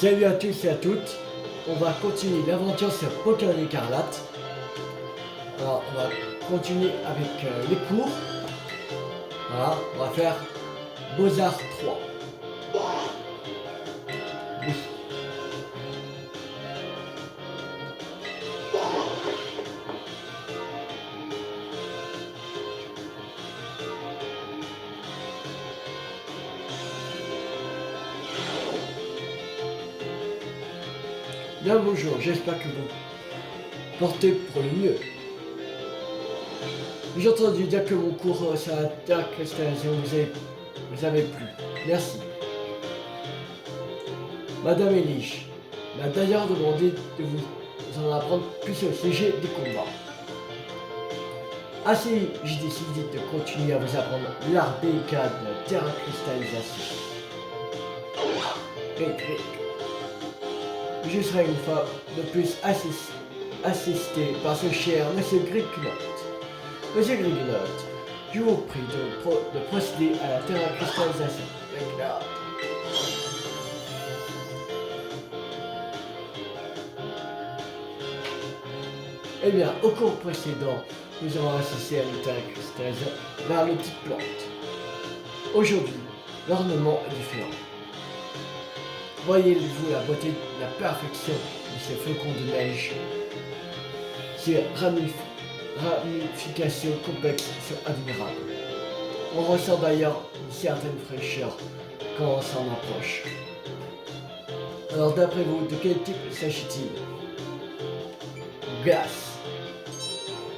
Salut à tous et à toutes, on va continuer l'aventure sur Pokémon Écarlate. Alors on va continuer avec les cours. Voilà, on va faire Beaux-Arts 3. Oui. Bien bonjour, j'espère que vous portez pour le mieux. J'ai entendu dire que mon cours sur la terre cristallisation vous avez plu. Merci. Madame Elich m'a d'ailleurs demandé de vous en apprendre plus au sujet des combats. Ainsi, j'ai décidé de continuer à vous apprendre l'art délicat de la terracristallisation. Je serai une fois de plus assisté par ce cher Monsieur Grignot. Monsieur Grignot, je vous prie de procéder à la terracristallisation. Eh bien, au cours précédent, nous avons assisté à une terracristallisation vers le type plante. Aujourd'hui, l'ornement est différent. Voyez-vous la beauté, la perfection de ces flocons de neige. Ces ramifications complexes sont admirables. On ressent d'ailleurs une certaine fraîcheur quand on s'en approche. Alors d'après vous, de quel type s'agit-il? Glace.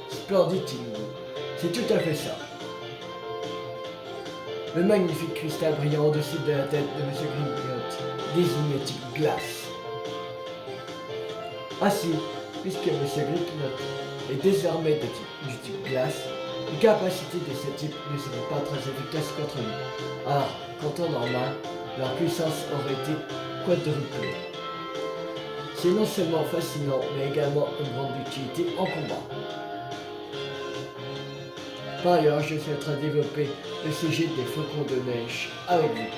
Splendide, c'est tout à fait ça. Le magnifique cristal brillant au-dessus de la tête de M. Grignot désigne le type glace. Ainsi, puisque M. Grignot est désormais du type glace, les capacités de ce type ne seraient pas très efficaces contre lui. Alors, qu'en temps normal, leur puissance aurait été quadruplée. C'est non seulement fascinant, mais également une grande utilité en combat. Par ailleurs, je souhaiterais développer le sujet des flocons de neige avec vous.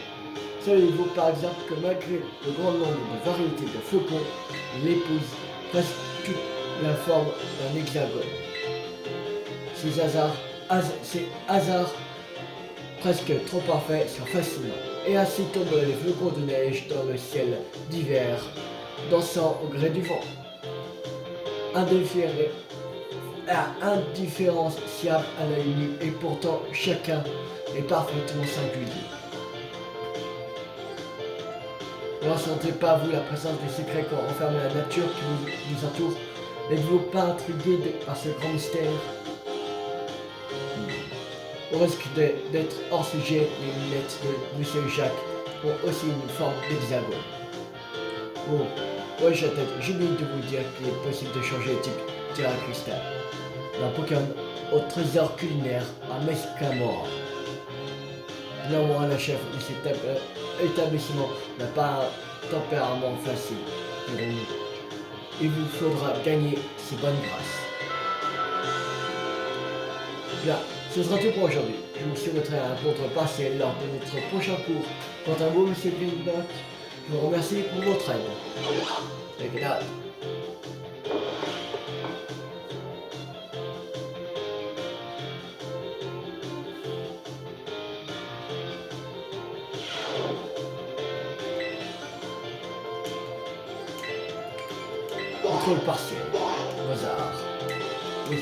Savez-vous par exemple que malgré le grand nombre de variétés de flocons, il épouse presque toute la forme d'un hexagone. Ces hasards presque trop parfaits sont fascinants. Et ainsi tombent les flocons de neige dans le ciel d'hiver, dansant au gré du vent. Indifférenciable à l'œil nu, et pourtant chacun est parfaitement singulier. Ne ressentez pas, vous, la présence des secrets qu'on renferme la nature qui nous entoure? N'êtes-vous pas intrigué par ce grand mystère? Au risque d'être hors sujet, les lunettes de M. Jacques ont aussi une forme d'hexagone. Oh, ouais, j'ai oublié de vous dire qu'il est possible de changer de type terracristal d'un Pokémon au trésor culinaire à Mescamora. Néanmoins, la chef de cet établissement n'a pas un tempérament facile, dirons-nous. Il vous faudra gagner ses bonnes grâces. Bien, ce sera tout pour aujourd'hui. Je vous souhaiterai un rencontre partiel lors de notre prochain cours. Quant à vous, Monsieur Grignot, je vous remercie pour votre aide. Contrôle partiel. Beaux-Arts. Oui.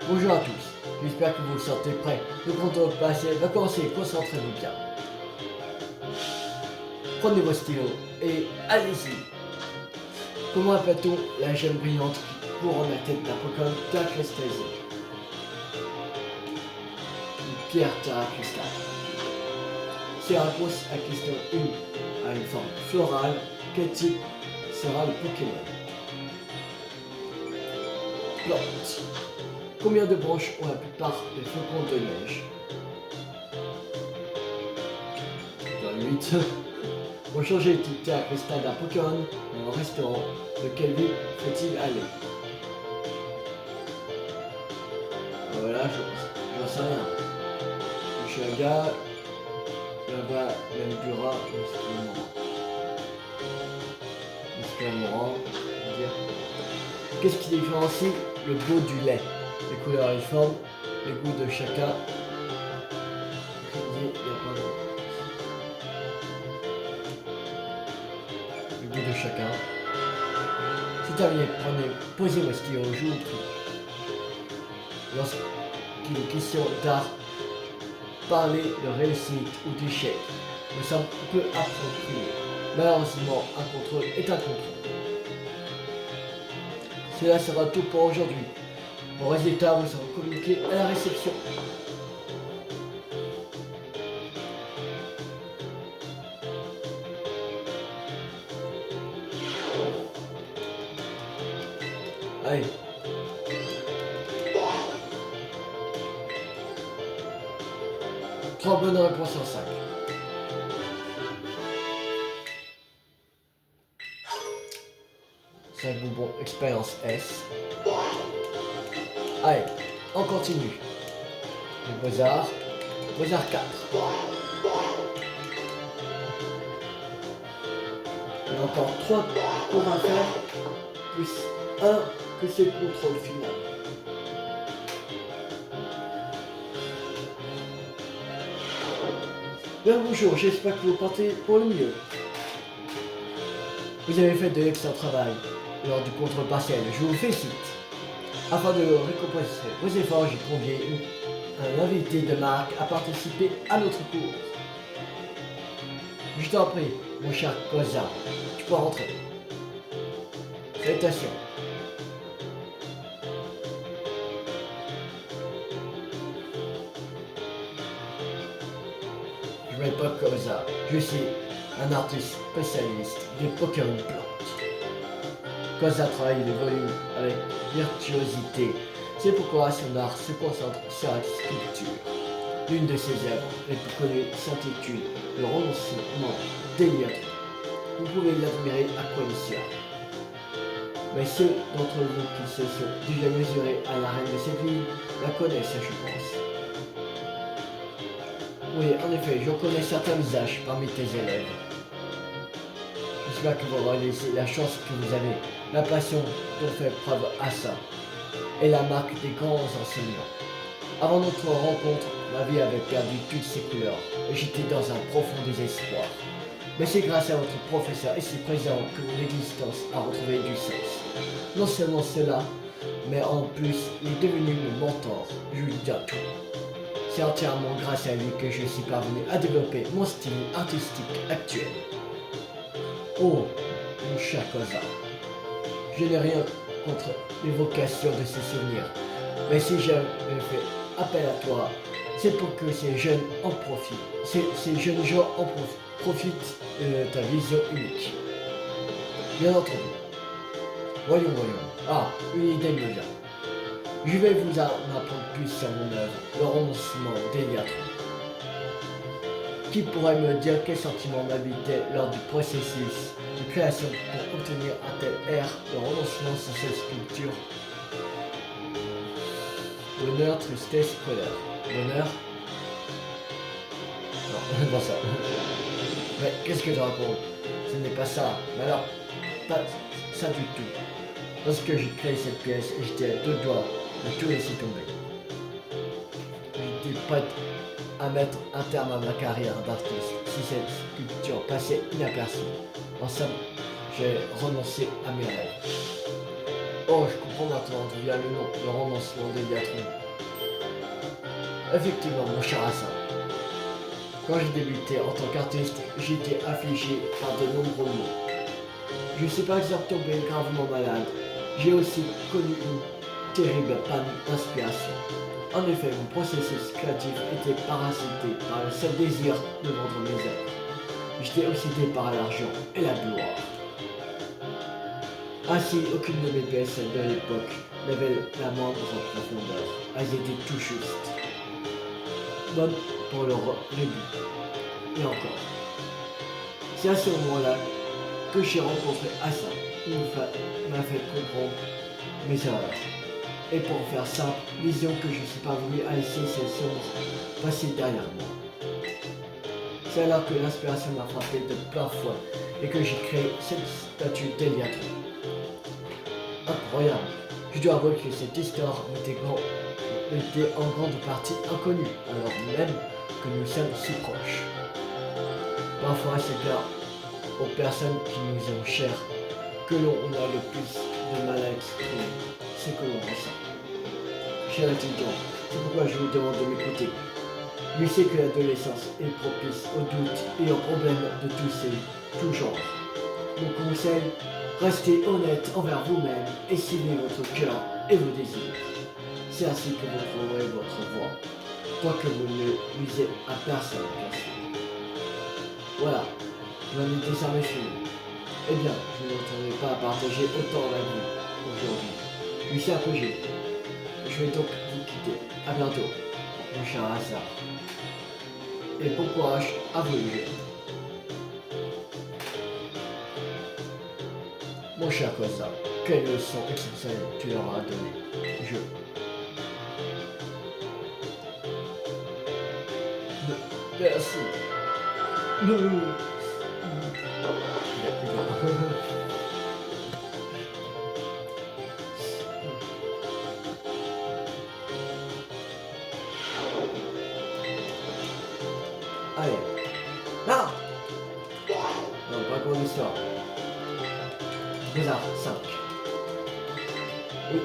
Bonjour à tous. J'espère que vous vous sentez prêts. Le contrôle partiel va commencer. Concentrez-vous bien. Prenez vos stylos et allez-y. Comment appelle-t-on la gemme brillante qui couronne la tête d'un Pokémon terracristallisé? Une pierre terracristal. Si la réponse à question 1 a une forme florale, quel type sera le Pokémon? Plante. Combien de branches ont la plupart des flocons de neige? 8. Pour changer d'étiquette à cristal d'un Pokémon dans un restaurant, de quelle ville faut-il aller? Voilà, j'en sais rien. Je suis un gars, là-bas, Melbura, Muscamorant, on va dire. Qu'est-ce qui différencie le beau du lait? Les couleurs et les formes, les goûts de chacun. Le goût de chacun. C'est terminé, posez vos stylos au jour. Lorsqu'il est question d'art, parler de réussite ou d'échec me semble peu approprié. Malheureusement, un contrôle est un contrôle. Cela sera tout pour aujourd'hui. Vos résultats vous seront communiqués à la réception. Allez. Trois bonnes réponses sur 5. Bon, expérience S. Allez, on continue. Les Beaux-Arts. Beaux-Arts 4. Il y a encore 3 tours à faire, plus 1 que c'est le contrôle final. Bien bonjour, j'espère que vous partez pour le mieux. Vous avez fait de l'excellent travail lors du contrôle partiel, je vous félicite. Afin de récompenser vos efforts, j'ai convié un invité de marque à participer à notre cours. Je t'en prie, mon cher Koza, tu peux rentrer. Salutations. Je m'appelle Koza, je suis un artiste spécialiste des Pokémon plantes. Koza travaille les volumes avec virtuosité. C'est pourquoi son art se concentre sur la sculpture. L'une de ses œuvres les plus connues s'intitule Le renoncement d'Eliott. Vous pouvez l'admirer à Qualicia. Mais ceux d'entre vous qui se sont déjà mesurés à la reine de cette ville la connaissent, je pense. Oui, en effet, je reconnais certains visages parmi tes élèves. J'espère que vous réalisez la chance que vous avez, la passion dont fait preuve Assa, et la marque des grands enseignants. Avant notre rencontre, ma vie avait perdu toutes ses couleurs, et j'étais dans un profond désespoir. Mais c'est grâce à votre professeur et ses présents que mon existence a retrouvé du sens. Non seulement cela, mais en plus, il est devenu mon mentor, je lui dis tout. C'est entièrement grâce à lui que je suis parvenu à développer mon style artistique actuel. Oh, mon cher Koza, je n'ai rien contre l'évocation de ces souvenirs, mais si j'avais fait appel à toi, c'est pour que ces jeunes en profitent. Ces jeunes gens en profitent de ta vision unique. Bien entendu. Voyons. Ah, une idée me vient. Je vais vous en apprendre plus sur mon œuvre, le renoncement d'Eliott. Qui pourrait me dire quel sentiment m'habitait lors du processus de création pour obtenir un tel air de renoncement sur cette sculpture? Bonheur, tristesse, colère. Bonheur? Non, pas ça. Mais qu'est-ce que je raconte? Ce n'est pas ça. Mais alors, pas ça du tout. Lorsque j'ai créé cette pièce, j'étais à 2 doigts de tout laisser tomber. J'étais prête à mettre un terme à ma carrière d'artiste si cette sculpture passait inaperçue. En somme, j'ai renoncé à mes rêves. Oh, je comprends maintenant d'où vient le nom, le renoncement d'Eliott. Effectivement, mon cher Hassan. Quand j'ai débuté en tant qu'artiste, j'étais affligé par de nombreux maux. Je ne suis pas exemple tombé gravement malade. J'ai aussi connu une terrible panne d'inspiration. En effet, mon processus créatif était parasité par le seul désir de vendre mes œuvres. J'étais obsédé par l'argent et la gloire. Ainsi, aucune de mes pièces de l'époque n'avait la moindre profondeur. Elles étaient tout justes. Bonnes pour le début. Et encore. C'est à ce moment-là que j'ai rencontré Asa. Il m'a fait comprendre mes erreurs. Et pour faire simple, vision que je suis parvenu à laisser ces sombres passer derrière moi. C'est alors que l'inspiration m'a frappé de plein fouet et que j'ai créé cette statue d'Eliator. Incroyable. Je dois avouer que cette histoire était en grande partie inconnue, alors même que nous sommes si proches. Parfois, c'est bien aux personnes qui nous sont chères que l'on a le plus de mal à exprimer ce que l'on ressent. Cher étudiant, c'est pourquoi je vous demande de m'écouter. Je sais que l'adolescence est propice aux doutes et aux problèmes de tout genre. Mon conseil, restez honnête envers vous-même et ciblez votre cœur et vos désirs. C'est ainsi que vous trouverez votre voie, tant que vous ne nuisez à personne, bien sûr. Voilà, j'en ai désormais fini. Eh bien, je ne m'attendais pas à partager autant la vie aujourd'hui. Oui, c'est un peu gêné. Je vais donc vous quitter. À bientôt, mon cher Hazard. Et bon courage à vous les jeunes. Mon cher Cosa, quelle leçon exceptionnelle tu leur as donnée. Merci. Allez. Là. Non, pas grande histoire. Bizarre, 5. Oui.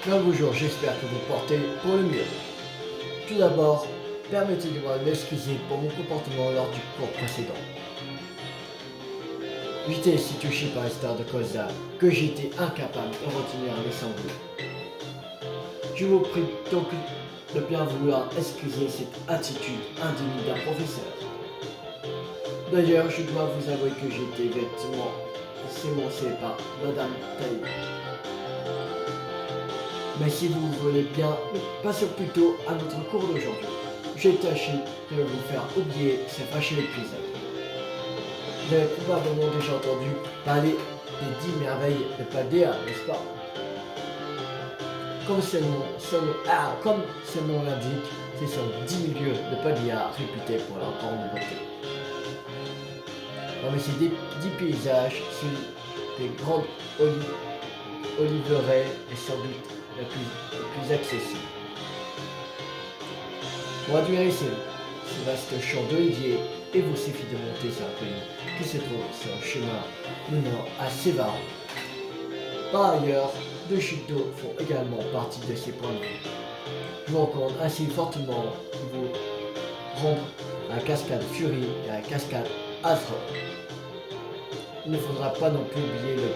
Bien bonjour, j'espère que vous portez pour le mieux. Tout d'abord, permettez-moi de m'excuser pour mon comportement lors du cours précédent. J'étais si touché par l'histoire de Cosa que j'étais incapable de retenir mes sanglots. Je vous prie donc de bien vouloir excuser cette attitude indigne d'un professeur. D'ailleurs, je dois vous avouer que j'étais vêtement sémoncé par Madame Taylor. Mais si vous voulez bien, passons plutôt à notre cours d'aujourd'hui. J'ai tâché de vous faire oublier ce fâcheux épisode. Vous avez probablement déjà entendu parler des 10 merveilles de Paldea, n'est-ce pas? Comme ce nom l'indique, ce sont 10 lieux de Paldea réputés pour leur grande beauté. Parmi ces 10 paysages, celui des grandes oliveraies est sans doute le plus accessible. Pour admirer ce vaste champ d'oliviers, il vous suffit de monter sur la colline qui se trouve sur un chemin menant à Sévaron. Par ailleurs, deux chutes d'eau font également partie de ces points de vue. Je vous recommande ainsi fortement de vous rendre à la cascade Fury et à la cascade Azra. Il ne faudra pas non plus oublier le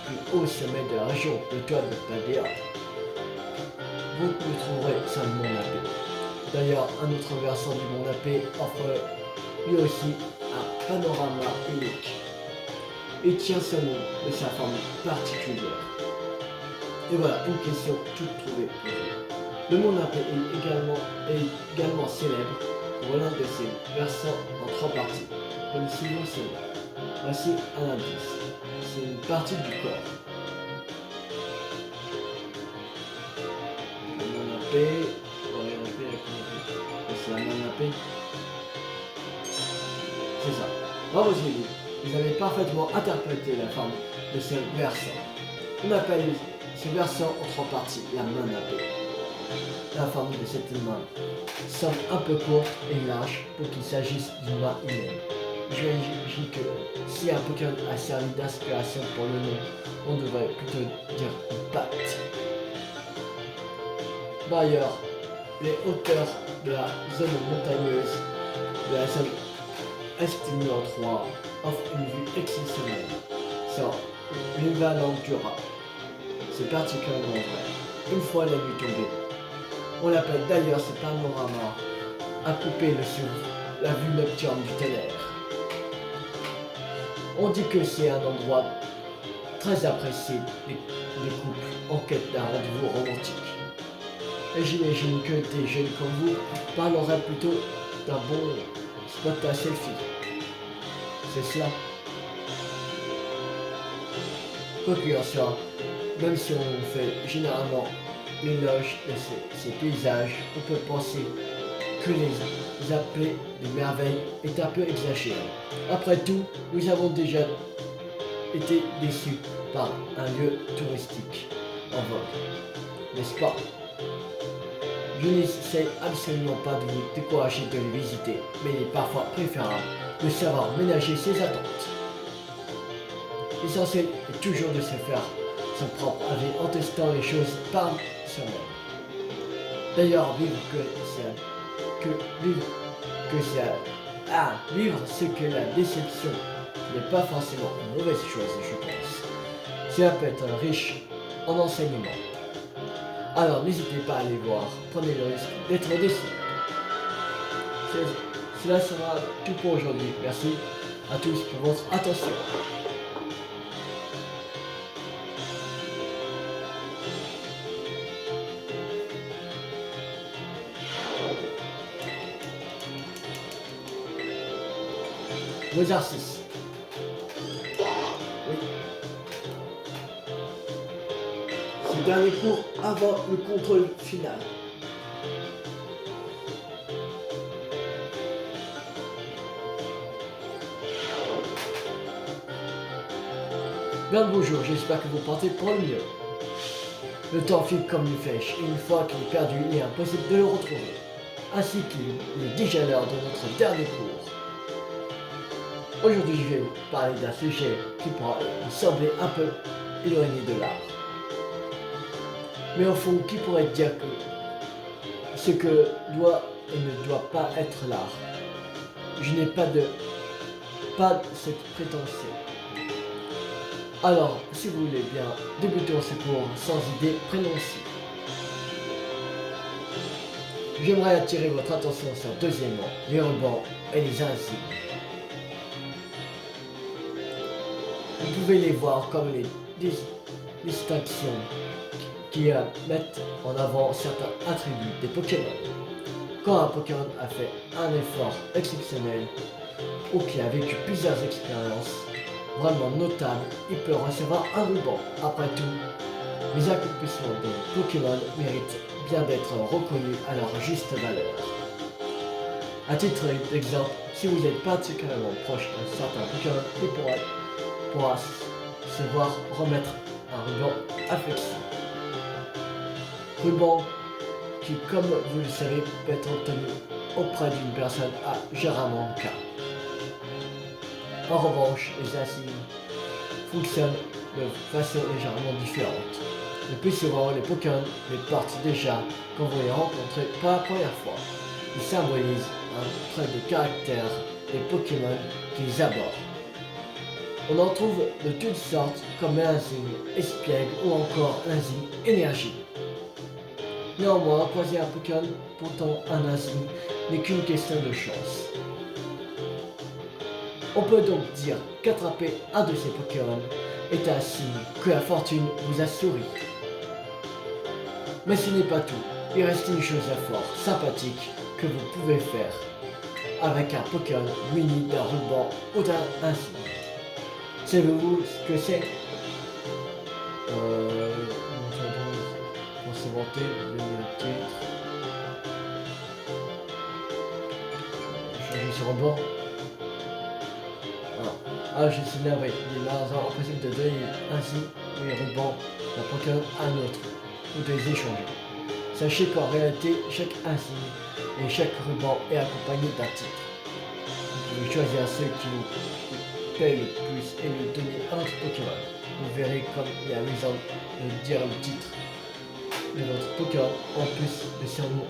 plus haut sommet de la région, le toit de Paldea. Vous le trouverez sur le mont Napé. D'ailleurs, un autre versant du mont Napé offre lui aussi un panorama unique et tient son nom de sa forme particulière. Et voilà, une question toute trouvée pour vous. Le mont Napé est également célèbre pour l'un de ses versants en 3 parties, comme si vous le savez. Voici un indice. C'est une partie du corps. Le mont Napé, c'est la main Napé. C'est ça. Bravo Zélie, vous avez parfaitement interprété la forme de ce versant. On appelle ce versant en 3 parties la main Napé. La forme de cette main semble un peu courte et large pour qu'il s'agisse d'une main humaine. J'imagine que si un Pokémon a servi d'inspiration pour le nom, on devrait plutôt dire une patte. Par ailleurs, les hauteurs de la zone montagneuse de la zone estimée en 3 offrent une vue exceptionnelle sur l'Uvalandura. C'est particulièrement vrai. Une fois la nuit tombée, on l'appelle d'ailleurs ce panorama à couper le souffle, la vue nocturne du tonnerre. On dit que c'est un endroit très apprécié des couples en quête d'un rendez-vous romantique. Et j'imagine que des jeunes comme vous parleraient plutôt d'un bon spot à selfie. C'est cela. Quoi qu'il en soit, même si on fait généralement l'éloge de ces paysages, on peut penser que les appeler de merveilles est un peu exagéré. Après tout, nous avons déjà été déçus par un lieu touristique en vogue, n'est-ce pas? Je n'essaie absolument pas de vous décourager de les visiter, mais il est parfois préférable de savoir ménager ses attentes. L'essentiel est toujours de se faire son propre avis en testant les choses par soi-même. D'ailleurs, vivre ce que la déception n'est pas forcément une mauvaise chose, je pense. Cela peut être riche en enseignement. Alors n'hésitez pas à aller voir, prenez le risque d'être déçu. Cela sera tout pour aujourd'hui. Merci à tous pour votre attention. Mozart 6. Oui. C'est le dernier cours avant le contrôle final. Bien le bonjour, j'espère que vous partez pour le mieux. Le temps file comme une flèche et une fois qu'il est perdu, il est impossible de le retrouver. Ainsi qu'il est déjà l'heure de notre dernier cours. Aujourd'hui, je vais vous parler d'un sujet qui pourra vous sembler un peu éloigné de l'art. Mais au fond, qui pourrait dire que ce que doit et ne doit pas être l'art? Je n'ai pas cette prétention. Alors, si vous voulez bien, débutons ce cours sans idée prénoncée. J'aimerais attirer votre attention sur deuxièmement, les rubans et les insignes. Vous pouvez les voir comme les distinctions qui mettent en avant certains attributs des Pokémon. Quand un Pokémon a fait un effort exceptionnel ou qui a vécu plusieurs expériences vraiment notables, il peut recevoir un ruban. Après tout, les accomplissements des Pokémon méritent bien d'être reconnus à leur juste valeur. À titre d'exemple, si vous êtes particulièrement proche d'un certain Pokémon, il pourra se voir remettre un ruban affection. Ruban qui, comme vous le savez, peut être obtenu auprès d'une personne à Jaramanca. En revanche, les insignes fonctionnent de façon légèrement différente. Le plus souvent, les Pokémon les portent déjà quand vous les rencontrez pour la première fois. Ils symbolisent un trait de caractère des Pokémon qu'ils abordent. On en trouve de toutes sortes, comme l'insigne espiègle ou encore l'insigne énergie. Néanmoins, croiser un Pokémon portant un insigne n'est qu'une question de chance. On peut donc dire qu'attraper un de ces Pokémon est un signe que la fortune vous a souri. Mais ce n'est pas tout. Il reste une chose à fort sympathique que vous pouvez faire avec un Pokémon muni d'un ruban ou d'un insigne. Savez-vous ce que c'est? Pour se vanter, le titre. Changer sur bord. Ah, je suis navré. Il est malheureusement impossible de donner ainsi les rubans d'un Pokémon à un autre ou de les échanger. Sachez qu'en réalité, chaque insigne et chaque ruban est accompagné d'un titre. Vous pouvez choisir ceux qui vous paye le plus et le donner à votre Pokémon. Vous verrez comme il est amusant de dire le titre de votre Pokémon en plus de son nom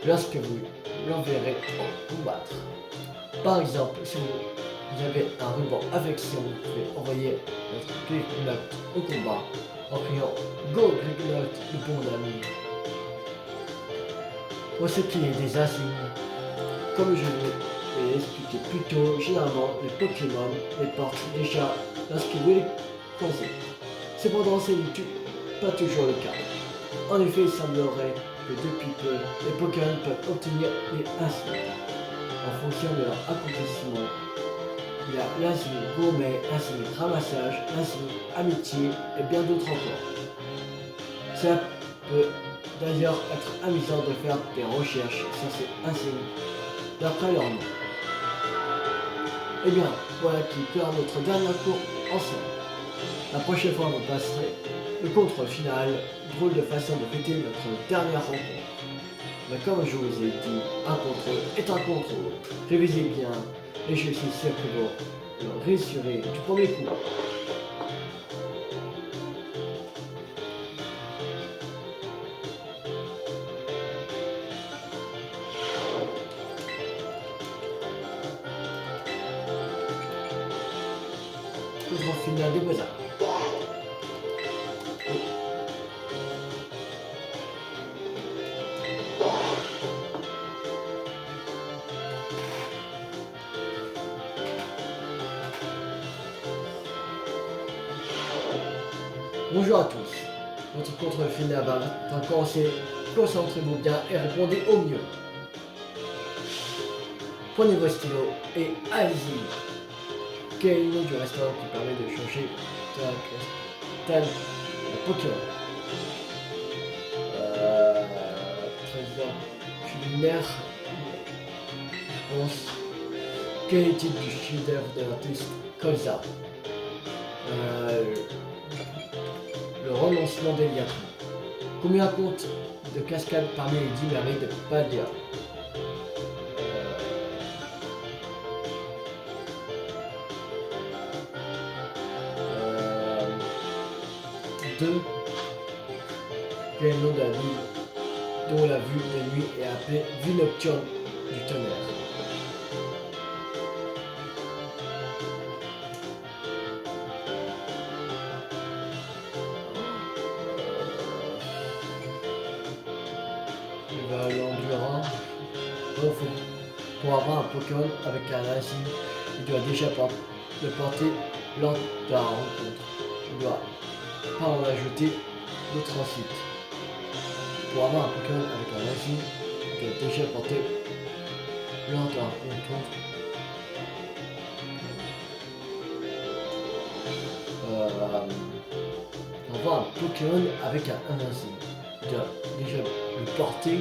lorsque vous l'enverrez combattre. Par exemple, si vous avez un ruban affection, vous pouvez envoyer votre Greygnolt au combat en criant Go Greygnolt, le bon ami. Pour ce qui est des insignes, comme je vais expliquer plus tôt. Généralement, les Pokémon les portent déjà lorsqu'ils vous les croisez. Cependant, ce n'est pas toujours le cas. En effet, il semblerait que depuis peu, les Pokémon peuvent obtenir des insignes. En fonction de leur accomplissement, il y a l'insigne gourmet, l'insigne ramassage, l'insigne amitié et bien d'autres encore. Ça peut d'ailleurs être amusant de faire des recherches sur ces insignes d'après leur nom. Eh bien, voilà qui clore notre dernier cours ensemble. La prochaine fois, vous passerez le contrôle final, drôle de façon de fêter notre dernière rencontre. Mais comme je vous ai dit, un contrôle est un contrôle. Révisez bien et je suis sûr que vous le réussirez du premier coup. Contrôle final des beaux-arts. Bonjour à tous. Votre contrôle final va maintenant commencer. Concentrez-vous bien et répondez au mieux. Prenez vos stylos et allez-y. Quel est le nom du restaurant qui permet de changer tel Pokémon? Trésor culinaire. Je pense. Quel est le titre du chef-d'œuvre de l'artiste Colza? Le renoncement d'Eliatou. Combien compte de cascades parmi les 10 merveilles de Paldea? Deux. Quel est le nom de la ville dont la vue de nuit est appelée vue nocturne du tonnerre? L'Endurant. Pour avoir un Pokémon avec un insigne, il doit déjà le porter lors de la rencontre. Il ne doit pas en ajouter d'autres ensuite. Pour avoir un Pokémon avec un insigne, il doit déjà porter lors de la rencontre. Pour avoir un Pokémon avec un insigne, il doit déjà le porter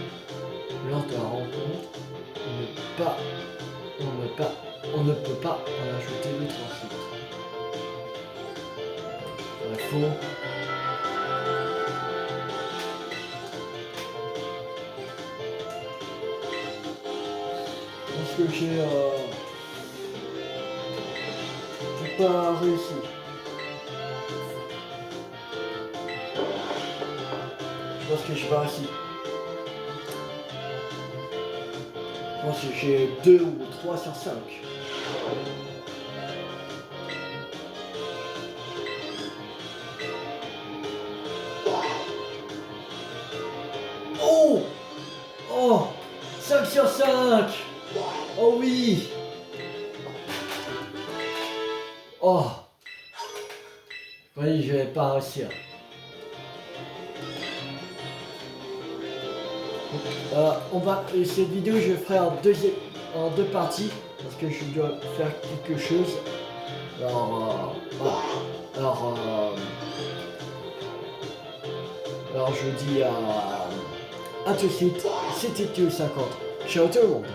lors de la rencontre. On ne peut pas en ajouter d'autres ensuite. Faux. Est-ce que j'ai pas réussi? Je pense que j'ai pas réussi. Je pense que j'ai 2 ou 3 sur 5. Oh! Oh! 5 sur 5! Oh oui! Oh! Oui, je vais pas réussir. On va, cette vidéo je ferai en deux parties parce que je dois faire quelque chose. Alors, voilà. Alors je dis à tout de suite, c'était Théo50. Ciao tout le monde.